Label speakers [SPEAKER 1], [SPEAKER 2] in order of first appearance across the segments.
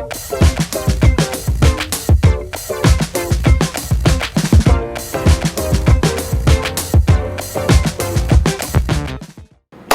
[SPEAKER 1] E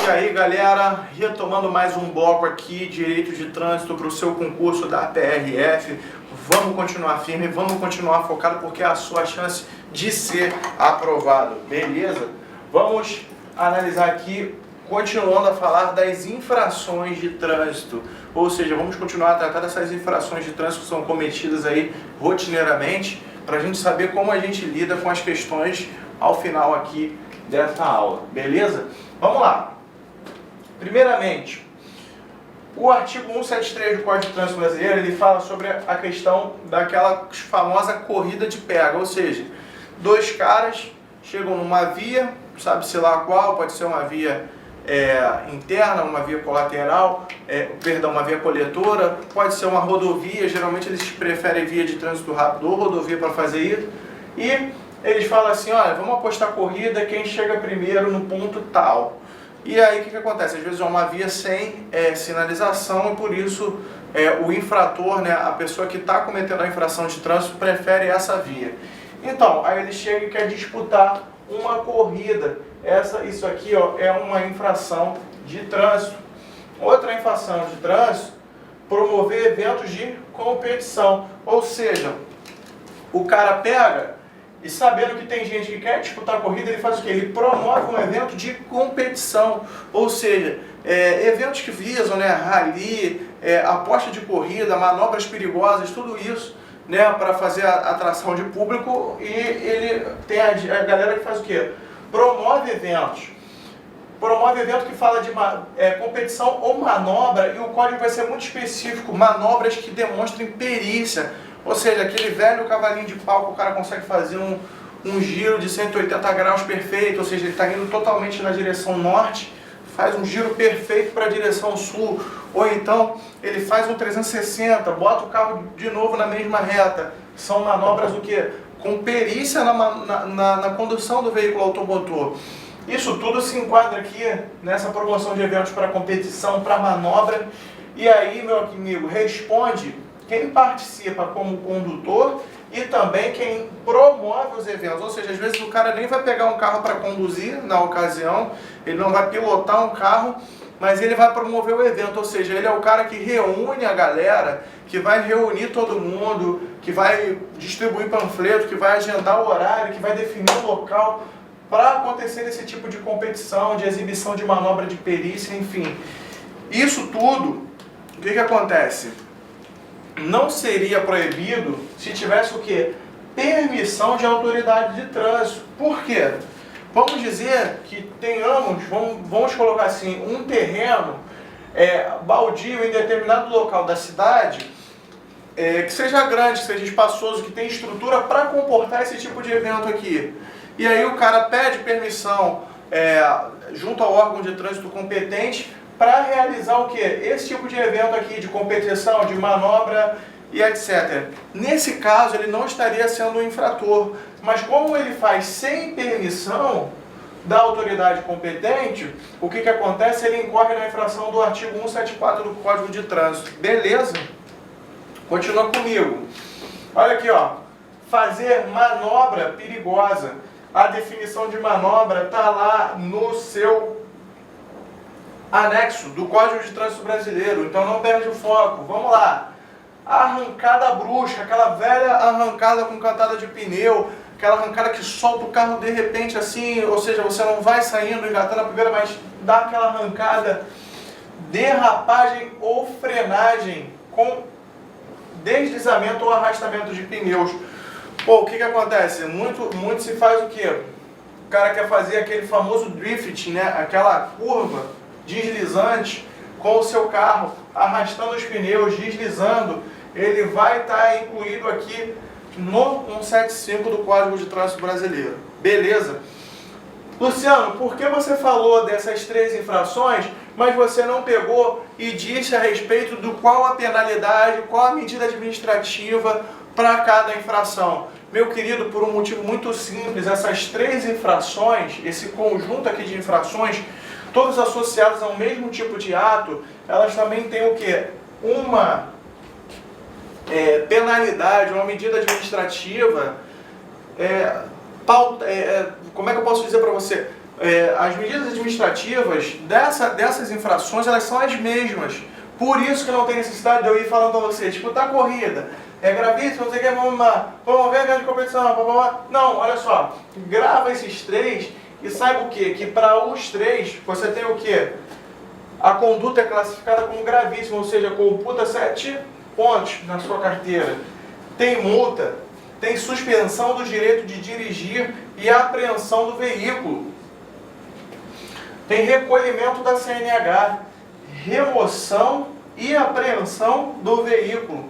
[SPEAKER 1] aí galera, retomando mais um bloco aqui, Direito de Trânsito para o seu concurso da PRF. Vamos continuar firme, vamos continuar focado porque é a sua chance de ser aprovado, beleza? Vamos analisar aqui, continuando a falar das infrações de trânsito. Ou seja, vamos continuar a tratar dessas infrações de trânsito que são cometidas aí rotineiramente, para a gente saber como a gente lida com as questões ao final aqui dessa aula, beleza? Vamos lá! Primeiramente, o artigo 173 do Código de Trânsito Brasileiro, ele fala sobre a questão daquela famosa corrida de pega, ou seja, dois caras chegam numa via, sabe-se lá qual, pode ser uma via interna, uma via colateral, uma via coletora, pode ser uma rodovia, geralmente eles preferem via de trânsito rápido ou rodovia para fazer isso, e eles falam assim, olha, vamos apostar corrida, quem chega primeiro no ponto tal. E aí o que acontece? Às vezes é uma via sem sinalização e por isso o infrator, né, a pessoa que está cometendo a infração de trânsito, prefere essa via. Então, aí ele chega e quer disputar uma corrida. Isso aqui, ó, é uma infração de trânsito. Outra infração de trânsito, promover eventos de competição. Ou seja, o cara pega e sabendo que tem gente que quer disputar a corrida, ele faz o quê? Ele promove um evento de competição. Ou seja, eventos que visam, né, rally, aposta de corrida, manobras perigosas, tudo isso, né, para fazer a atração de público. E ele tem a galera que faz o quê? Promove eventos. Promove evento que fala de competição ou manobra, e o código vai ser muito específico, manobras que demonstrem perícia. Ou seja, aquele velho cavalinho de pau que o cara consegue fazer um giro de 180 graus perfeito, ou seja, ele está indo totalmente na direção norte, faz um giro perfeito para a direção sul, ou então ele faz um 360, bota o carro de novo na mesma reta. São manobras o quê? Com perícia na condução do veículo automotor. Isso tudo se enquadra aqui nessa promoção de eventos para competição, para manobra. E aí, meu amigo, responde quem participa como condutor e também quem promove os eventos. Ou seja, às vezes o cara nem vai pegar um carro para conduzir na ocasião, ele não vai pilotar um carro, mas ele vai promover o evento. Ou seja, ele é o cara que reúne a galera, que vai reunir todo mundo, que vai distribuir panfleto, que vai agendar o horário, que vai definir o local para acontecer esse tipo de competição, de exibição de manobra de perícia, enfim. Isso tudo, o que acontece? Não seria proibido se tivesse o quê? Permissão de autoridade de trânsito. Por quê? Vamos dizer que tenhamos, vamos colocar assim, um terreno baldio em determinado local da cidade, que seja grande, que seja espaçoso, que tenha estrutura para comportar esse tipo de evento aqui. E aí o cara pede permissão junto ao órgão de trânsito competente para realizar o que? Esse tipo de evento aqui, de competição, de manobra e etc. Nesse caso, ele não estaria sendo um infrator, mas como ele faz sem permissão da autoridade competente, o que acontece? Ele incorre na infração do artigo 174 do Código de Trânsito. Beleza? Continua comigo. Olha aqui, ó. Fazer manobra perigosa. A definição de manobra está lá no seu anexo do Código de Trânsito Brasileiro, então não perde o foco. Vamos lá. Arrancada brusca, aquela velha arrancada com cantada de pneu, aquela arrancada que solta o carro de repente assim, ou seja, você não vai saindo, engatando a primeira, mas dá aquela arrancada, derrapagem ou frenagem com deslizamento ou arrastamento de pneus. Pô, o que acontece? Muito se faz o quê? O cara quer fazer aquele famoso drift, né? Aquela curva deslizante com o seu carro, arrastando os pneus, deslizando. Ele vai estar incluído aqui no 175 do Código de Trânsito Brasileiro. Beleza? Luciano, por que você falou dessas 3 infrações, mas você não pegou e disse a respeito do qual a penalidade, qual a medida administrativa para cada infração? Meu querido, por um motivo muito simples, essas 3 infrações, esse conjunto aqui de infrações, todas associadas ao mesmo tipo de ato, elas também têm o quê? Uma penalidade, uma medida administrativa, como é que eu posso dizer para você? As medidas administrativas dessas infrações, elas são as mesmas. Por isso que não tem necessidade de eu ir falando para você, disputar a corrida, gravíssimo, não sei o que, vamos lá, vamos ver a grande competição, blá, blá, blá. Não, olha só, grava esses 3 e saiba o quê? Que para os 3, você tem o quê? A conduta é classificada como gravíssima, ou seja, computa 7 pontos na sua carteira. Tem multa, tem suspensão do direito de dirigir e apreensão do veículo. Tem recolhimento da CNH, remoção e apreensão do veículo.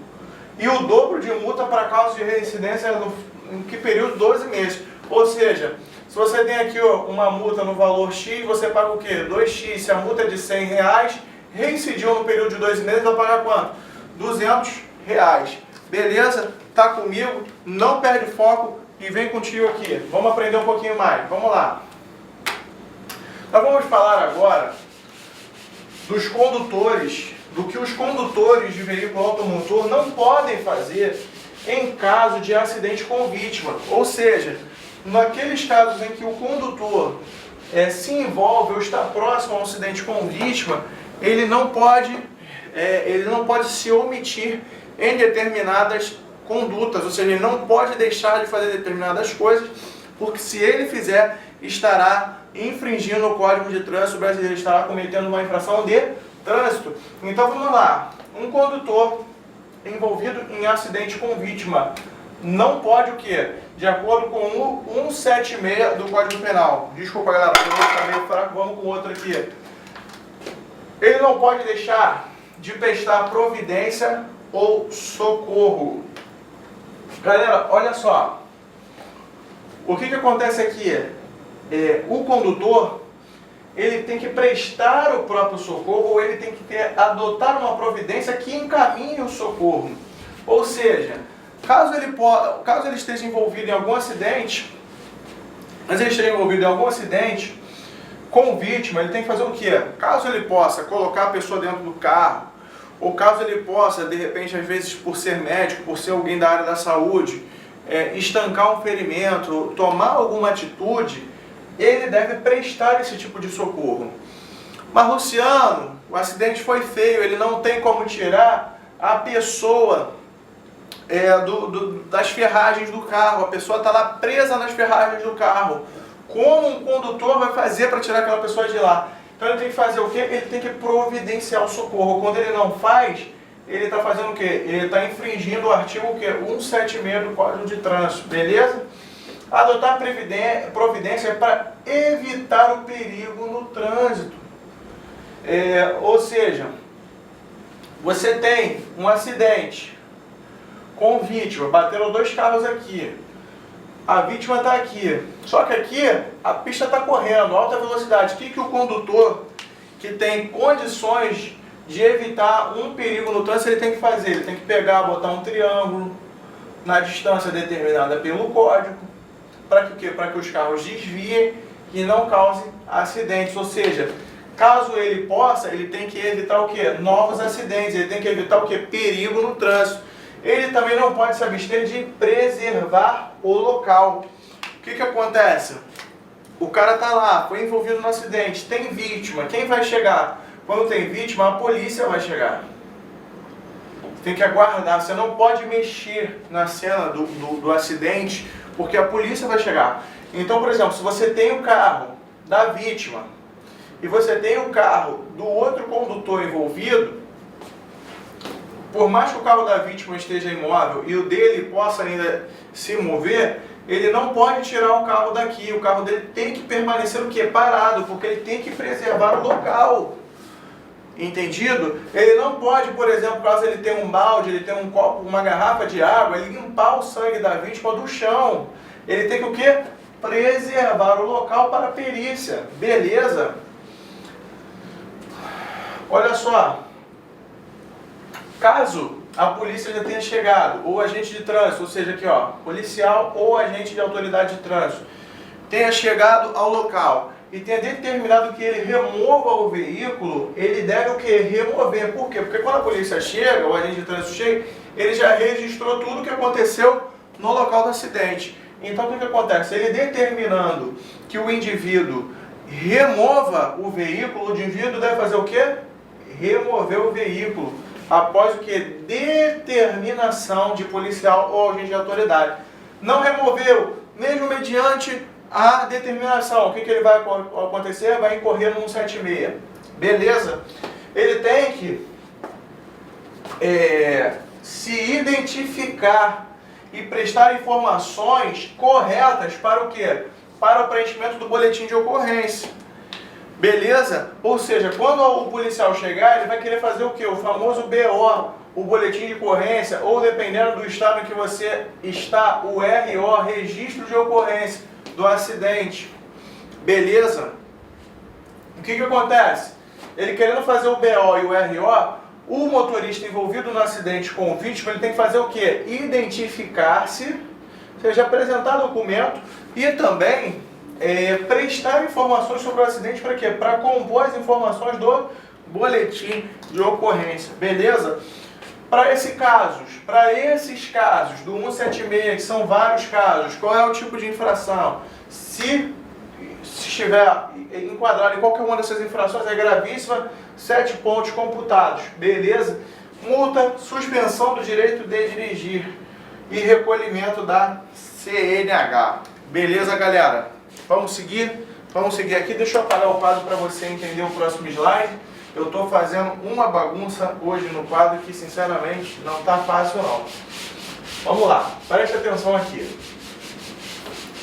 [SPEAKER 1] E o dobro de multa para causa de reincidência em que período? 12 meses. Ou seja, se você tem aqui uma multa no valor X, você paga o quê? 2x. Se a multa é de R$100, reincidiu no período de 12 meses, vai pagar quanto? R$200. Beleza? Tá comigo? Não perde foco e vem contigo aqui. Vamos aprender um pouquinho mais. Vamos lá. Nós vamos falar agora dos condutores, do que os condutores de veículo automotor não podem fazer em caso de acidente com vítima. Ou seja, naqueles casos em que o condutor se envolve ou está próximo a um acidente com vítima, ele não pode se omitir em determinadas condutas, ou seja, ele não pode deixar de fazer determinadas coisas, porque se ele fizer, estará infringindo o Código de Trânsito Brasileiro, estará cometendo uma infração de trânsito. Então vamos lá, um condutor envolvido em acidente com vítima não pode o quê? De acordo com o 176 do Código Penal. Desculpa galera, eu vou ficar meio fraco, vamos com outro aqui. Ele não pode deixar de prestar providência ou socorro. Galera, olha só. O que acontece aqui? O condutor, ele tem que prestar o próprio socorro, ou ele tem que adotar uma providência que encaminhe o socorro. Ou seja, caso ele esteja envolvido em algum acidente, com vítima, ele tem que fazer o quê? Caso ele possa colocar a pessoa dentro do carro, ou caso ele possa, de repente, às vezes por ser médico, por ser alguém da área da saúde, estancar um ferimento, tomar alguma atitude, ele deve prestar esse tipo de socorro. Mas Luciano, o acidente foi feio, ele não tem como tirar a pessoa das ferragens do carro, a pessoa está lá presa nas ferragens do carro. Como um condutor vai fazer para tirar aquela pessoa de lá? Então ele tem que fazer o quê? Ele tem que providenciar o socorro. Quando ele não faz, ele está fazendo o quê? Ele está infringindo o artigo o quê? 176 do Código de Trânsito, beleza? Adotar providência para evitar o perigo no trânsito. Ou seja, você tem um acidente com vítima, bateram 2 carros aqui, a vítima está aqui, só que aqui a pista está correndo, alta velocidade. O que o condutor que tem condições de evitar um perigo no trânsito ele tem que fazer? Ele tem que pegar, botar um triângulo na distância determinada pelo código, para que o quê? Para que os carros desviem e não causem acidentes. Ou seja, caso ele possa, ele tem que evitar o quê? Novos acidentes, ele tem que evitar o quê? Perigo no trânsito. Ele também não pode se abster de preservar o local. O que acontece? O cara está lá, foi envolvido no acidente, tem vítima. Quem vai chegar? Quando tem vítima, a polícia vai chegar. Tem que aguardar, você não pode mexer na cena do acidente, porque a polícia vai chegar. Então, por exemplo, se você tem o carro da vítima e você tem o carro do outro condutor envolvido, por mais que o carro da vítima esteja imóvel e o dele possa ainda se mover, ele não pode tirar o carro daqui. O carro dele tem que permanecer o quê? Parado, porque ele tem que preservar o local. Entendido? Ele não pode, por exemplo, caso ele tenha um balde, ele tenha um copo, uma garrafa de água, ele limpar o sangue da vítima do chão. Ele tem que o quê? Preservar o local para a perícia. Beleza? Olha só. Caso a polícia já tenha chegado, ou agente de trânsito, ou seja, aqui ó, policial ou agente de autoridade de trânsito, tenha chegado ao local e tenha determinado que ele remova o veículo, ele deve o quê? Remover. Por quê? Porque quando a polícia chega, o agente de trânsito chega, ele já registrou tudo o que aconteceu no local do acidente. Então o que acontece? Ele determinando que o indivíduo remova o veículo, o indivíduo deve fazer o quê? Remover o veículo. Após o que? Determinação de policial ou agente de autoridade. Não removeu, mesmo mediante a determinação. O que ele vai acontecer? Vai incorrer no 176. Beleza? Ele tem que se identificar e prestar informações corretas para o quê? Para o preenchimento do boletim de ocorrência. Beleza? Ou seja, quando o policial chegar, ele vai querer fazer o quê? O famoso BO, o boletim de ocorrência, ou dependendo do estado em que você está, o RO, registro de ocorrência do acidente. Beleza? O que acontece? Ele querendo fazer o BO e o RO, o motorista envolvido no acidente com o vítima, ele tem que fazer o quê? Identificar-se, seja apresentar documento e também prestar informações sobre o acidente para quê? Para compor as informações do boletim de ocorrência, beleza? Para esses casos do 176, que são vários casos, qual é o tipo de infração? Se estiver enquadrado em qualquer uma dessas infrações, é gravíssima, 7 pontos computados, beleza? Multa, suspensão do direito de dirigir e recolhimento da CNH. Beleza, galera? Vamos seguir? Vamos seguir aqui. Deixa eu apagar o quadro para você entender o próximo slide. Eu estou fazendo uma bagunça hoje no quadro que, sinceramente, não está fácil não. Vamos lá, preste atenção aqui.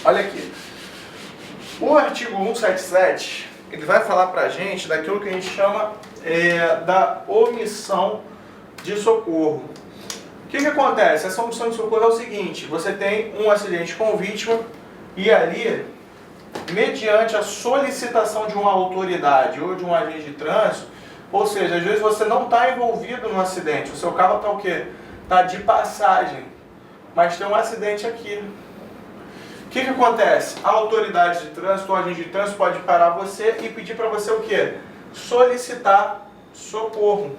[SPEAKER 1] Olha aqui. O artigo 177, ele vai falar para a gente daquilo que a gente chama da omissão de socorro. O que acontece? Essa omissão de socorro é o seguinte: você tem um acidente com vítima e ali, mediante a solicitação de uma autoridade ou de um agente de trânsito, ou seja, às vezes você não está envolvido no acidente, o seu carro está o quê? Está de passagem, mas tem um acidente aqui. O que acontece? A autoridade de trânsito, o agente de trânsito pode parar você e pedir para você o quê? Solicitar socorro.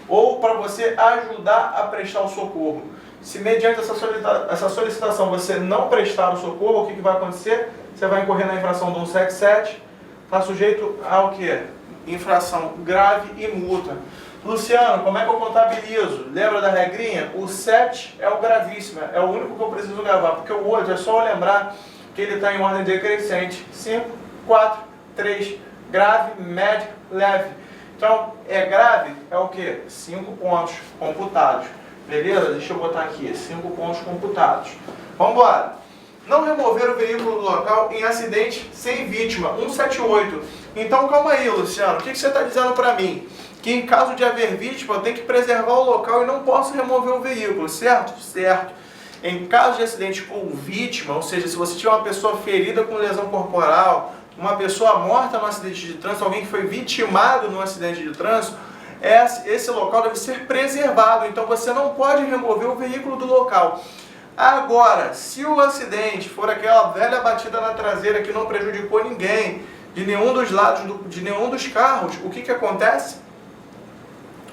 [SPEAKER 1] Ou para você ajudar a prestar o socorro. Se mediante essa solicitação você não prestar o socorro, o que vai acontecer? Você vai incorrer na infração do 177, está sujeito ao quê? Infração grave e multa. Luciano, como é que eu contabilizo? Lembra da regrinha? O 7 é o gravíssimo, é o único que eu preciso gravar, porque o outro é só eu lembrar que ele está em ordem decrescente. 5, 4, 3, grave, médio, leve. Então, grave é o quê? 5 pontos computados. Beleza? Deixa eu botar aqui, 5 pontos computados. Vamos embora. Não remover o veículo do local em acidente sem vítima, 178. Então, calma aí, Luciano, o que você está dizendo para mim? Que em caso de haver vítima, eu tenho que preservar o local e não posso remover o veículo, certo? Certo. Em caso de acidente com vítima, ou seja, se você tiver uma pessoa ferida com lesão corporal, uma pessoa morta no acidente de trânsito, alguém que foi vitimado no acidente de trânsito, esse local deve ser preservado, então você não pode remover o veículo do local. Agora, se o acidente for aquela velha batida na traseira que não prejudicou ninguém, de nenhum dos lados, de nenhum dos carros, o que acontece?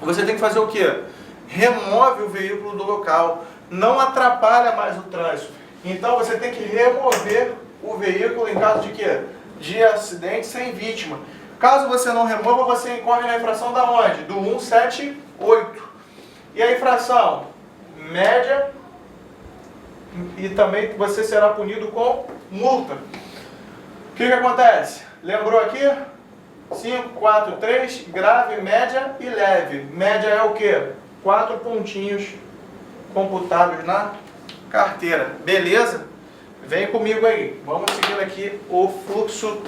[SPEAKER 1] Você tem que fazer o quê? Remove o veículo do local, não atrapalha mais o trânsito. Então você tem que remover o veículo em caso de quê? De acidente sem vítima. Caso você não remova, você incorre na infração da onde? Do 178. E a infração? Média, e também você será punido com multa. O que acontece? Lembrou aqui? 5, 4, 3, grave, média e leve. Média é o quê? 4 pontinhos computados na carteira. Beleza? Vem comigo aí. Vamos seguindo aqui o fluxo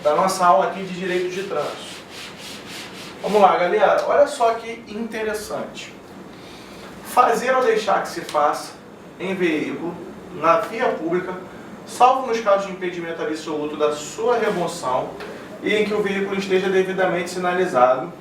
[SPEAKER 1] da nossa aula aqui de direito de trânsito. Vamos lá, galera. Olha só que interessante. Fazer ou deixar que se faça em veículo, na via pública, salvo nos casos de impedimento absoluto da sua remoção e em que o veículo esteja devidamente sinalizado.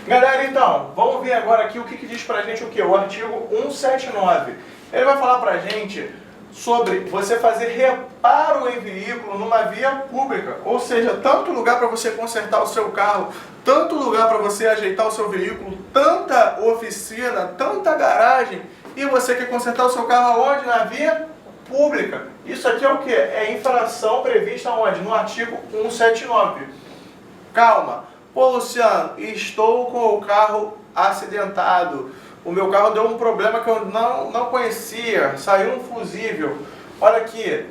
[SPEAKER 1] Galera, então, vamos ver agora aqui o que diz pra gente o que? O artigo 179. Ele vai falar pra gente sobre você fazer reparo em veículo numa via pública, ou seja, tanto lugar para você consertar o seu carro, tanto lugar para você ajeitar o seu veículo, tanta oficina, tanta garagem, e você quer consertar o seu carro aonde? Na via pública. Isso aqui é o que? É infração prevista onde? No artigo 179. Calma. Pô, Luciano, estou com o carro acidentado. O meu carro deu um problema que eu não conhecia. Saiu um fusível. Olha aqui.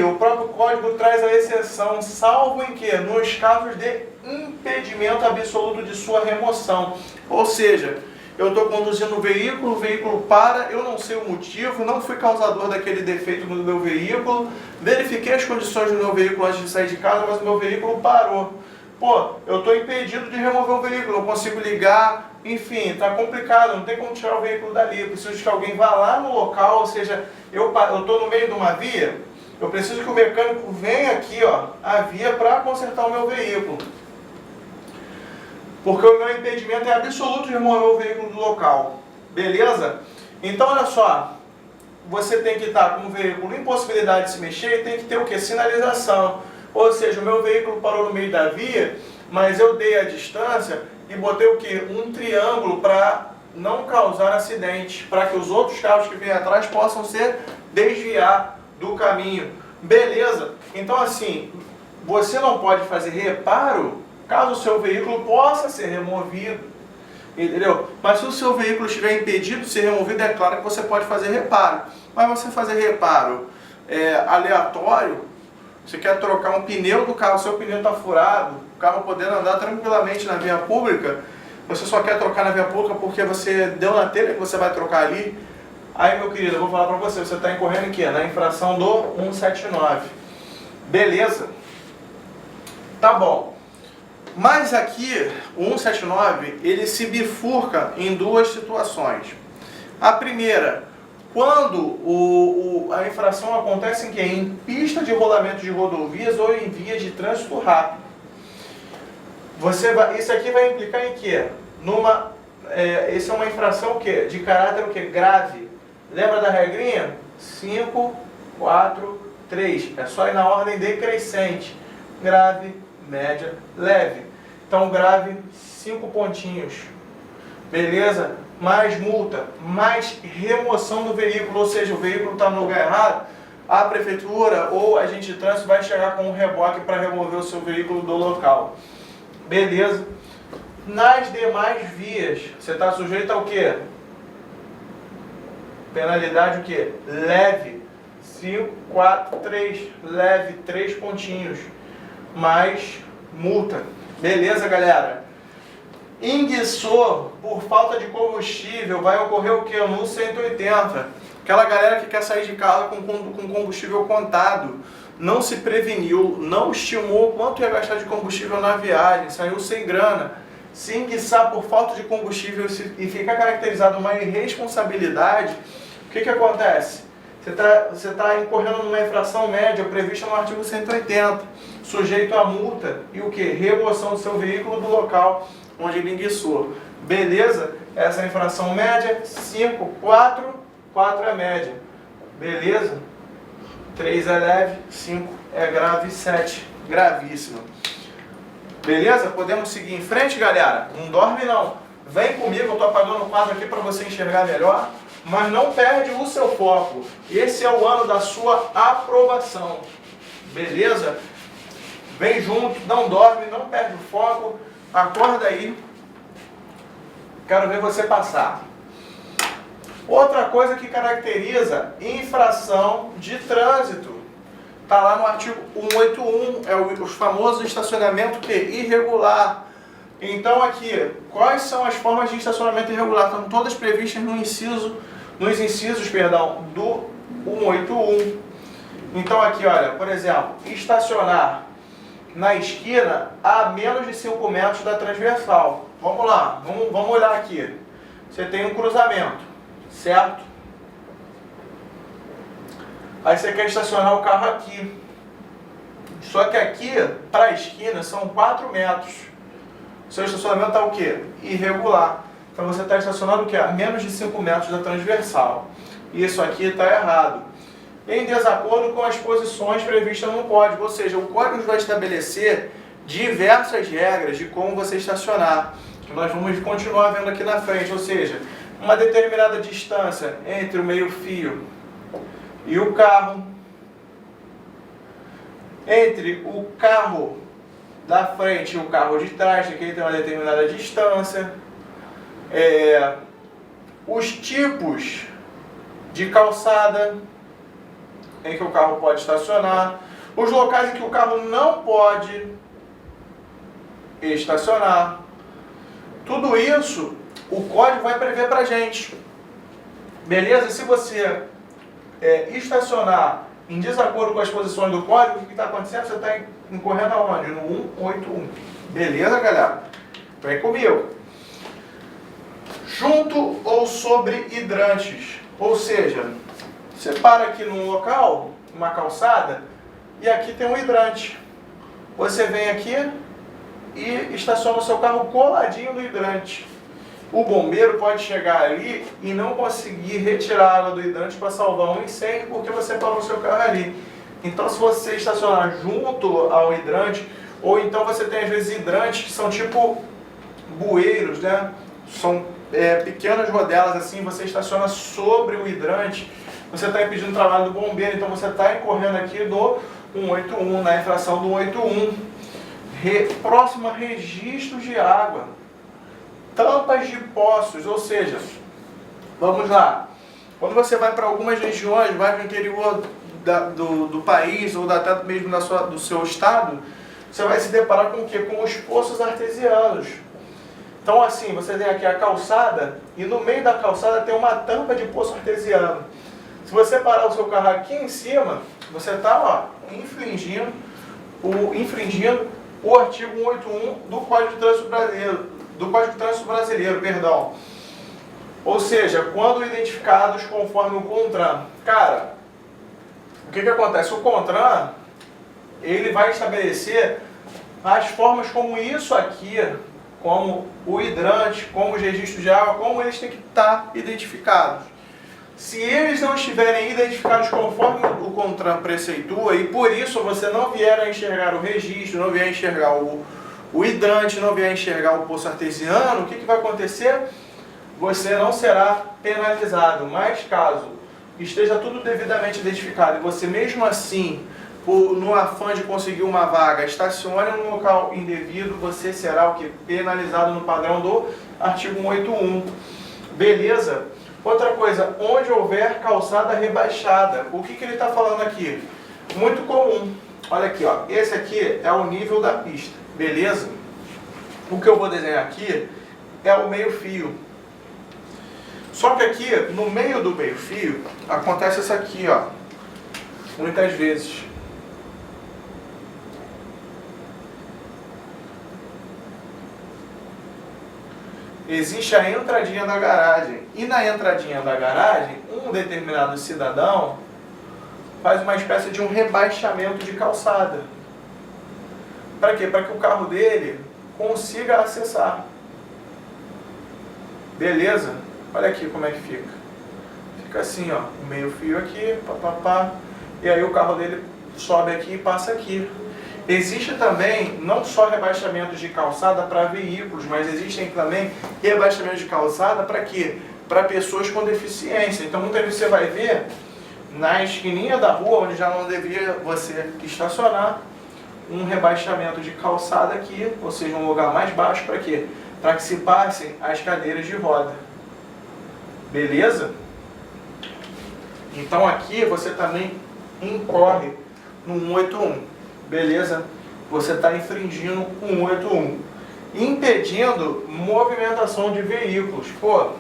[SPEAKER 1] O próprio código traz a exceção, salvo em que? Nos casos de impedimento absoluto de sua remoção. Ou seja, eu estou conduzindo o veículo para, eu não sei o motivo, não fui causador daquele defeito no meu veículo, verifiquei as condições do meu veículo antes de sair de casa, mas o meu veículo parou. Pô, eu estou impedido de remover o veículo, não consigo ligar, enfim, está complicado, não tem como tirar o veículo dali, eu preciso que alguém vá lá no local, ou seja, eu estou no meio de uma via, eu preciso que o mecânico venha aqui, ó, a via para consertar o meu veículo. Porque o meu impedimento é absoluto de remover o veículo do local. Beleza? Então, olha só. Você tem que estar com o veículo em possibilidade de se mexer e tem que ter o quê? Sinalização. Ou seja, o meu veículo parou no meio da via, mas eu dei a distância e botei o quê? Um triângulo para não causar acidente. Para que os outros carros que vêm atrás possam desviar do caminho. Beleza? Então, assim, você não pode fazer reparo caso o seu veículo possa ser removido, entendeu? Mas se o seu veículo estiver impedido de ser removido, é claro que você pode fazer reparo. Mas você fazer reparo aleatório, você quer trocar um pneu do carro, o seu pneu está furado, o carro podendo andar tranquilamente na via pública, você só quer trocar na via pública porque você deu na telha que você vai trocar ali. Aí, meu querido, eu vou falar para você, você está incorrendo em quê? Na infração do 179. Beleza? Tá bom. Mas aqui, o 179, ele se bifurca em duas situações. A primeira, quando a infração acontece em quê? Em pista de rolamento de rodovias ou em via de trânsito rápido. Isso aqui vai implicar em quê? Isso é uma infração o quê? De caráter o quê? Grave. Lembra da regrinha? 5, 4, 3. É só ir na ordem decrescente. Grave, média, leve. Então, grave, 5 pontinhos. Beleza? Mais multa, mais remoção do veículo, ou seja, o veículo está no lugar errado, a prefeitura ou agente de trânsito vai chegar com um reboque para remover o seu veículo do local. Beleza? Nas demais vias, você está sujeito ao quê? Penalidade o quê? Leve. 5, 4, 3. Leve, 3 pontinhos. Mais multa. Beleza, galera? Enguiçou por falta de combustível, vai ocorrer o que? No 180. Aquela galera que quer sair de casa com combustível contado, não se preveniu, não estimou quanto ia gastar de combustível na viagem, saiu sem grana. Se enguiçar por falta de combustível e ficar caracterizado uma irresponsabilidade, o que acontece? Você está incorrendo numa infração média prevista no artigo 180, sujeito a multa e o que? Remoção do seu veículo do local onde ele enguiçou. Beleza? Essa é a infração média. 5, 4, 4 é média. Beleza? 3 é leve, 5 é grave, 7 gravíssimo. Beleza? Podemos seguir em frente, galera? Não dorme não. Vem comigo, eu estou apagando o quadro aqui para você enxergar melhor. Mas não perde o seu foco. Esse é o ano da sua aprovação. Beleza? Vem junto, não dorme, não perde o foco. Acorda aí. Quero ver você passar. Outra coisa que caracteriza infração de trânsito. Está lá no artigo 181, é o famoso estacionamento irregular. Então aqui, quais são as formas de estacionamento irregular? Estão todas previstas nos incisos do 181. Então aqui, olha, por exemplo, estacionar na esquina a menos de 5 metros da transversal. Vamos lá, vamos olhar aqui. Você tem um cruzamento, certo? Aí você quer estacionar o carro aqui. Só que aqui, para a esquina, são 4 metros. O seu estacionamento está o quê? Irregular. Então você está estacionado o quê? A menos de 5 metros da transversal. Isso aqui está errado. Em desacordo com as posições previstas no código. Ou seja, o código vai estabelecer diversas regras de como você estacionar. que nós vamos continuar vendo aqui na frente, ou seja, uma determinada distância entre o meio-fio e o carro, entre o carro da frente e o carro de trás, aqui tem uma determinada distância, os tipos de calçada em que o carro pode estacionar, os locais em que o carro não pode estacionar. Tudo isso o código vai prever para a gente. Beleza? Se você estacionar em desacordo com as posições do código, o que está acontecendo? Você está incorrendo aonde? No 181. Beleza, galera? Vem comigo. Junto ou sobre hidrantes. Ou seja, você para aqui num local, uma calçada, e aqui tem um hidrante. Você vem aqui e estaciona o seu carro coladinho no hidrante. O bombeiro pode chegar ali e não conseguir retirar a água do hidrante para salvar um incêndio porque você parou o seu carro ali. Então, se você estacionar junto ao hidrante, ou então você tem às vezes hidrantes que são tipo bueiros, né? São pequenas rodelas assim, você estaciona sobre o hidrante, você está impedindo o trabalho do bombeiro, então você está incorrendo aqui do 181, na infração do 181. Próximo a registros de água, tampas de poços, ou seja, vamos lá, quando você vai para algumas regiões, vai para o interior do país ou até mesmo do seu estado, você vai se deparar com o quê? Com os poços artesianos. Então assim, você tem aqui a calçada e no meio da calçada tem uma tampa de poço artesiano. Se você parar o seu carro aqui em cima, você está infringindo o artigo 181 do Código de Trânsito Brasileiro, perdão. Ou seja, quando identificados conforme o CONTRAN. Cara, o que acontece? O CONTRAN, ele vai estabelecer as formas como isso aqui, como o hidrante, como os registros de água, como eles têm que estar identificados. Se eles não estiverem identificados conforme o CONTRAN preceitua, e por isso você não vier a enxergar o registro, não vier a enxergar o hidrante, não vier a enxergar o poço artesiano, o que vai acontecer? Você não será penalizado, mas caso esteja tudo devidamente identificado e você mesmo assim, no afã de conseguir uma vaga, estacione num local indevido, você será o que? Penalizado no padrão do artigo 181. Beleza? Outra coisa, onde houver calçada rebaixada. O que ele está falando aqui? Muito comum. Olha aqui, ó. Esse aqui é o nível da pista. Beleza? O que eu vou desenhar aqui é o meio-fio. Só que aqui, no meio do meio-fio, acontece isso aqui, ó. Muitas vezes. Existe a entradinha da garagem. E na entradinha da garagem, um determinado cidadão faz uma espécie de um rebaixamento de calçada. Para quê? Para que o carro dele consiga acessar. Beleza? Olha aqui como é que fica. Fica assim, ó, o meio-fio aqui, papapá, e aí o carro dele sobe aqui e passa aqui. Existe também, não só rebaixamentos de calçada para veículos, mas existem também rebaixamentos de calçada para quê? Para pessoas com deficiência. Então muitas vezes você vai ver na esquininha da rua, onde já não deveria você estacionar, um rebaixamento de calçada aqui, ou seja, um lugar mais baixo para quê? Para que se passem as cadeiras de roda. Beleza? Então aqui você também incorre no 181. Beleza? Você está infringindo o 181. Impedindo movimentação de veículos. Pô,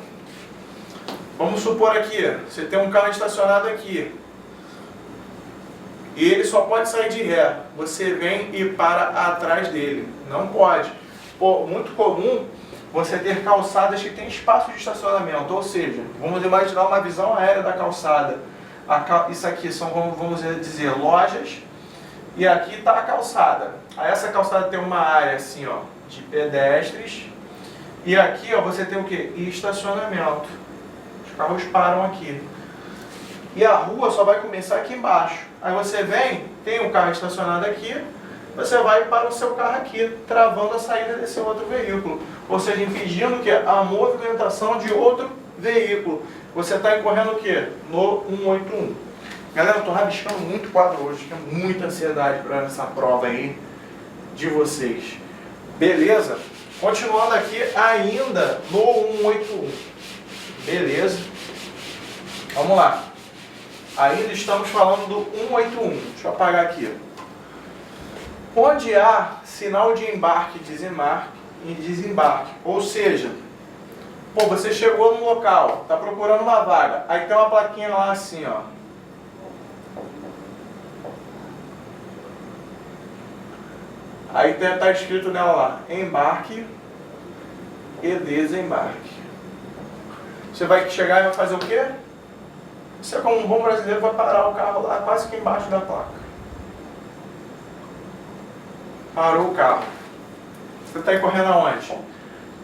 [SPEAKER 1] vamos supor aqui, você tem um carro estacionado aqui. E ele só pode sair de ré. Você vem e para atrás dele. Não pode. Pô, muito comum você ter calçadas que tem espaço de estacionamento. Ou seja, vamos imaginar uma visão aérea da calçada. Isso aqui são, vamos dizer, lojas. E aqui está a calçada. Aí essa calçada tem uma área assim, ó, de pedestres. E aqui, ó, você tem o quê? Estacionamento. Os carros param aqui. E a rua só vai começar aqui embaixo. Aí você vem, tem um carro estacionado aqui, você vai para o seu carro aqui, travando a saída desse outro veículo. Ou seja, impedindo que a movimentação de outro veículo. Você está incorrendo o quê? No 181. Galera, eu estou rabiscando muito quadro hoje, tenho muita ansiedade para essa prova aí de vocês. Beleza? Continuando aqui ainda no 181. Beleza? Vamos lá. Ainda estamos falando do 181. Deixa eu apagar aqui. Onde há sinal de embarque e desembarque. Ou seja, pô, você chegou no local, está procurando uma vaga. Aí tem uma plaquinha lá assim, ó. Aí está escrito nela lá, embarque e desembarque. Você vai chegar e vai fazer o quê? Você, como um bom brasileiro, vai parar o carro lá quase que embaixo da placa. Parou o carro. Você está incorrendo aonde? Isso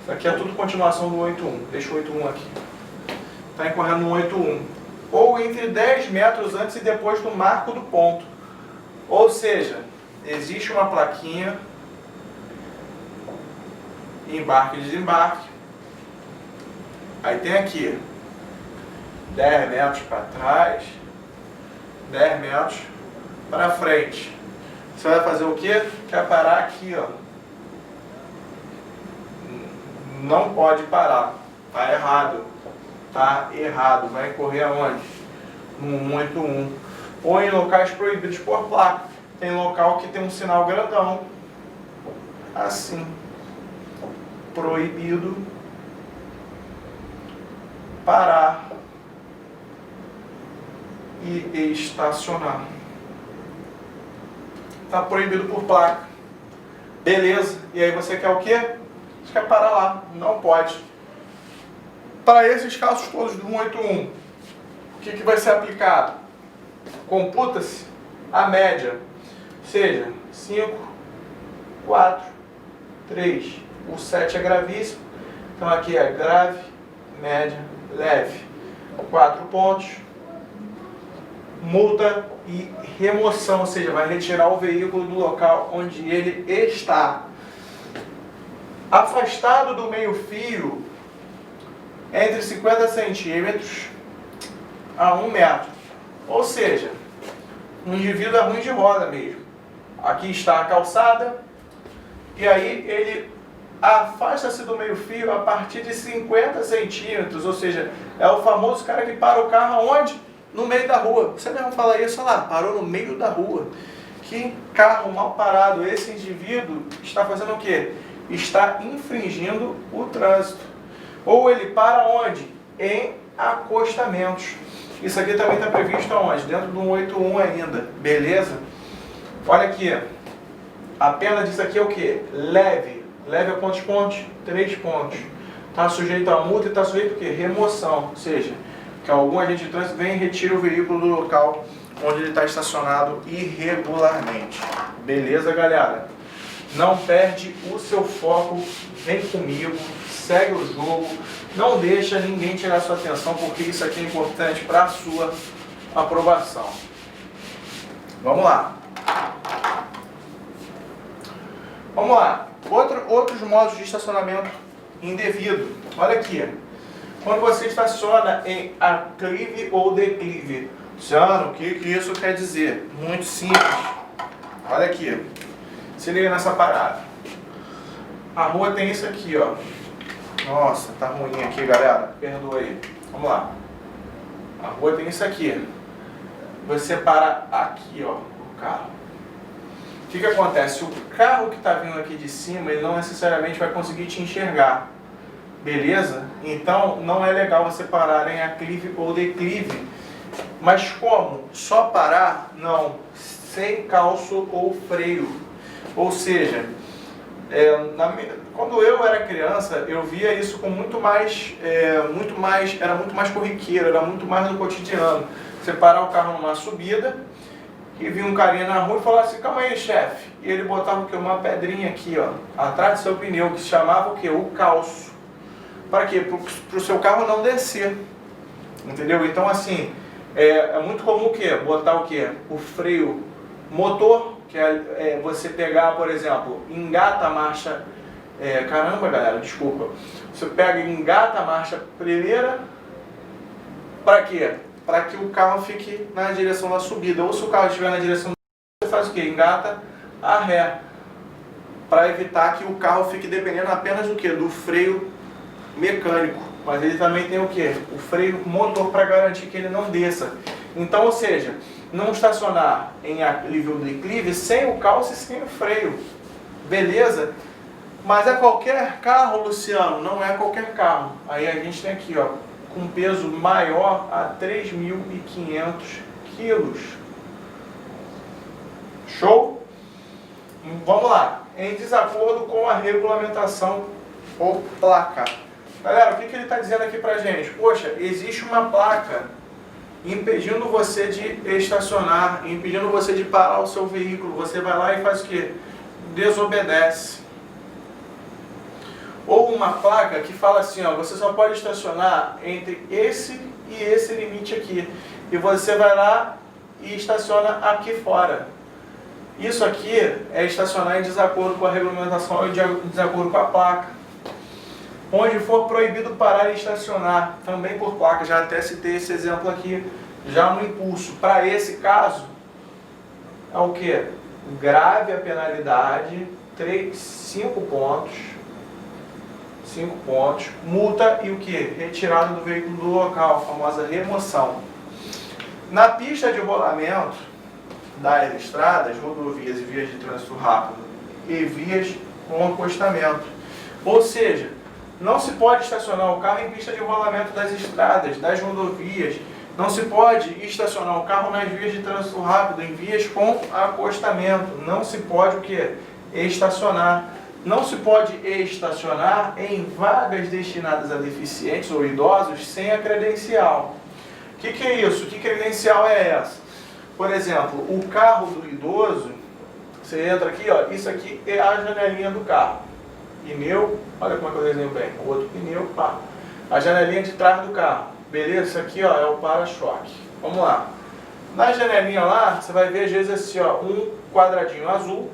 [SPEAKER 1] aqui é tudo continuação do 81. Deixa o 81 aqui. Está incorrendo no 81. Ou entre 10 metros antes e depois do marco do ponto. Ou seja, existe uma plaquinha, embarque e desembarque. Aí tem aqui 10 metros para trás, 10 metros para frente. Você vai fazer o quê? Quer parar aqui, ó. Não pode parar. Tá errado. Tá errado. Vai correr aonde? No 181. Ou em locais proibidos por placa. Tem local que tem um sinal grandão. Assim. Proibido. Parar. E estacionar. Está proibido por placa. Beleza. E aí você quer o quê? Você quer parar lá. Não pode. Para esses casos todos do 181, o que vai ser aplicado? Computa-se a média. Seja 5, 4, 3. O 7 é gravíssimo. Então aqui é grave, média, leve. 4 pontos. Multa e remoção, ou seja, vai retirar o veículo do local onde ele está. Afastado do meio-fio, entre 50 centímetros a 1 metro. Ou seja, um indivíduo é ruim de roda mesmo. Aqui está a calçada, e aí ele afasta-se do meio-fio a partir de 50 centímetros, ou seja, é o famoso cara que para o carro onde? No meio da rua. Você mesmo fala isso, olha lá, parou no meio da rua. Que carro mal parado. Esse indivíduo está fazendo o quê? Está infringindo o trânsito. Ou ele para onde? Em acostamentos. Isso aqui também está previsto aonde? Dentro do 181 ainda. Beleza? Olha aqui. A pena disso aqui é o quê? Leve. Leve a quantos pontos? 3 pontos. Está sujeito a multa e está sujeito a quê? Remoção. Ou seja, que algum agente de trânsito vem e retira o veículo do local onde ele está estacionado irregularmente. Beleza, galera? Não perde o seu foco, vem comigo, segue o jogo, não deixa ninguém tirar sua atenção, porque isso aqui é importante para a sua aprovação. Vamos lá. Vamos lá. Outros modos de estacionamento indevido. Olha aqui. Quando você estaciona em aclive ou declive. Luciano, o que isso quer dizer? Muito simples. Olha aqui. Se liga nessa parada. A rua tem isso aqui, ó. Nossa, tá ruim aqui, galera. Perdoa aí. Vamos lá. A rua tem isso aqui. Você para aqui, ó, o carro. O que acontece? O carro que está vindo aqui de cima, ele não necessariamente vai conseguir te enxergar. Beleza? Então, não é legal você parar em aclive ou declive. Mas como? Só parar? Não. Sem calço ou freio. Ou seja, quando eu era criança, eu via isso com era muito mais corriqueiro, era muito mais no cotidiano. Você parar o carro numa subida e vinha um carinha na rua e falava assim, calma aí, chefe. E ele botava o quê? Uma pedrinha aqui, ó, atrás do seu pneu, que se chamava o quê? O calço. Para quê? Para o seu carro não descer. Entendeu? Então, assim, é muito comum o quê? Botar o quê? O freio motor, que é você pegar, por exemplo, engata a marcha... caramba, galera, desculpa. Você pega e engata a marcha primeira, para quê? Para que o carro fique na direção da subida. Ou se o carro estiver na direção da subida, você faz o quê? Engata a ré. Para evitar que o carro fique dependendo apenas do quê? Do freio mecânico. Mas ele também tem o quê? O freio motor para garantir que ele não desça. Então, ou seja, não estacionar em nível do declive sem o calço e sem o freio. Beleza? Mas é qualquer carro, Luciano? Não é qualquer carro. Aí a gente tem aqui, ó, com peso maior a 3.500 quilos. Show? Vamos lá. Em desacordo com a regulamentação ou placa. Galera, o que ele está dizendo aqui pra gente? Poxa, existe uma placa impedindo você de estacionar, impedindo você de parar o seu veículo. Você vai lá e faz o quê? Desobedece. Ou uma placa que fala assim, ó, você só pode estacionar entre esse e esse limite aqui. E você vai lá e estaciona aqui fora. Isso aqui é estacionar em desacordo com a regulamentação e em desacordo com a placa. Onde for proibido parar e estacionar, também por placa. Já até citei esse exemplo aqui, já no impulso. Para esse caso, é o que? Grave a penalidade, 5 pontos. 5 pontos, multa e o que? Retirada do veículo do local, a famosa remoção. Na pista de rolamento das estradas, rodovias e vias de trânsito rápido e vias com acostamento. Ou seja, não se pode estacionar o carro em pista de rolamento das estradas, das rodovias. Não se pode estacionar o carro nas vias de trânsito rápido, em vias com acostamento. Não se pode o que? Estacionar. Não se pode estacionar em vagas destinadas a deficientes ou idosos sem a credencial. O que é isso? Que credencial é essa? Por exemplo, o carro do idoso, você entra aqui, ó, isso aqui é a janelinha do carro. Pneu, olha como é que eu desenho bem. O outro pneu, pá. A janelinha de trás do carro. Beleza? Isso aqui, ó, é o para-choque. Vamos lá. Na janelinha lá, você vai ver às vezes assim, ó, um quadradinho azul.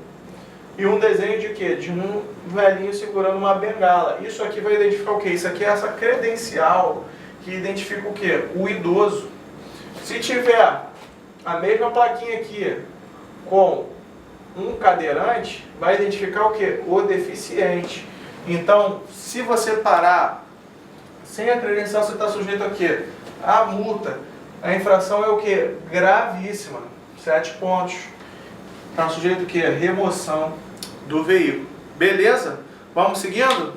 [SPEAKER 1] E um desenho de quê? De um velhinho segurando uma bengala. Isso aqui vai identificar o quê? Isso aqui é essa credencial que identifica o quê? O idoso. Se tiver a mesma plaquinha aqui com um cadeirante, vai identificar o quê? O deficiente. Então, se você parar sem a credencial, você está sujeito a quê? A multa. A infração é o quê? Gravíssima. 7 pontos. Está sujeito o quê? Remoção do veículo. Beleza? Vamos seguindo?